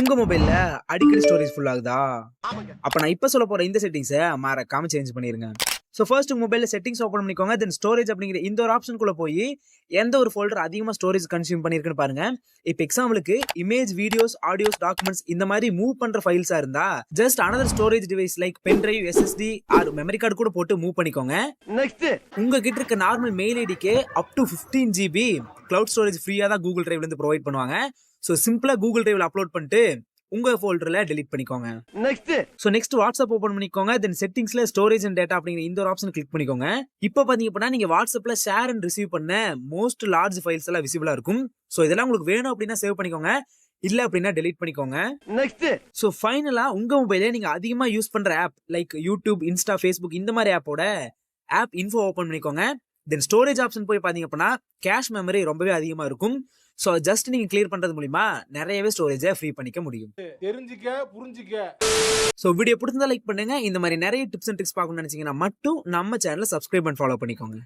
உங்க மொபைல்ல அடிக்கடி ஸ்டோரேஜ் ஃபுல் ஆகுதா? அப்ப நான் இப்ப சொல்லப் போற இந்த செட்டிங்ஸ மறக்காம சேஞ்ச் பண்ணிருங்க. சோ ஃபர்ஸ்ட் உங்க மொபைல்ல செட்டிங்ஸ் ஓபன் பண்ணிக்கோங்க. தென் ஸ்டோரேஜ் அப்படிங்கிற இந்த ஒரு ஆப்ஷன்க்குள்ள போயி எந்த ஒரு ஃபோல்டர் அதிகமா ஸ்டோரேஜ் கன்சியூம் பண்ணியிருக்குன்னு பாருங்க. இப்ப எக்ஸாம்பிளுக்கு இமேஜ், வீடியோஸ், ஆடியோஸ், டாக்குமெண்ட்ஸ் இந்த மாதிரி மூவ் பண்ற ஃபைல்ஸா இருந்தா just another storage device like pen drive, SSD or memory card கூட போட்டு மூவ் பண்ணிக்கோங்க. நெக்ஸ்ட் உங்ககிட்ட இருக்க நார்மல் மெயில் ஐடிக்கு up to 15 GB cloud storage ஃப்ரீயா தான் கூகுள் டிரைவ்ல இருந்து ப்ரொவைட் பண்ணுவாங்க. சோ சிம்பிளா கூகுள் டிரைவ்ல அப்லோட் பண்ணிட்டு உங்க ஃபோல்டர்ல டெலீட் பண்ணிக்கோங்க. Next so next WhatsApp open பண்ணிக்கோங்க. தென் செட்டிங்ஸ்ல ஸ்டோரேஜ் அண்ட் டேட்டா அப்படிங்கிற இந்த ஒரு ஆப்ஷன் கிளிக் பண்ணிக்கோங்க. இப்போ பாத்தீங்க அப்படின்னா நீங்க வாட்ஸ்அப்ல ஷேர் அண்ட் ரிசீவ் பண்ண மோஸ்ட் லார்ஜ் ஃபைல்ஸ் எல்லாம் விசிபிளா இருக்கும். சோ இதெல்லாம் உங்களுக்கு வேணும் அப்படின்னா சேவ் பண்ணிக்கோங்க. இல்ல அப்படின்னா டெலீட் பண்ணிக்கோங்க. நெக்ஸ்ட் சோ ஃபைனலா உங்க மொபைல்ல நீங்க அதிகமா யூஸ் பண்ற app like YouTube, Insta, Facebook இந்த மாதிரி ஆப்போட ஆப் இன்ஃபோ ஓபன் பண்ணிக்கோங்க. தென் ஸ்டோரேஜ் ஆப்ஷன் போய் பாத்தீங்க அப்படின்னா கேஷ் மெமரி ரொம்பவே அதிகமா இருக்கும். சோ ஜஸ்ட் நீங்க கிளியர் பண்றது மூலமா நிறையவே ஸ்டோரேஜை ஃப்ரீ பண்ணிக்க முடியும். தெரிஞ்சுக்க புரிஞ்சுக்க. சோ வீடியோ பிடிச்சிருந்தா லைக் பண்ணுங்க. இந்த மாதிரி நிறைய டிப்ஸ் அண்ட் ட்ரிக்ஸ் பார்க்கணும்னு நினைச்சீங்கன்னா மட்டும் நம்ம சேனலை சப்ஸ்கிரைப் அண்ட் ஃபாலோ பண்ணிக்கோங்க.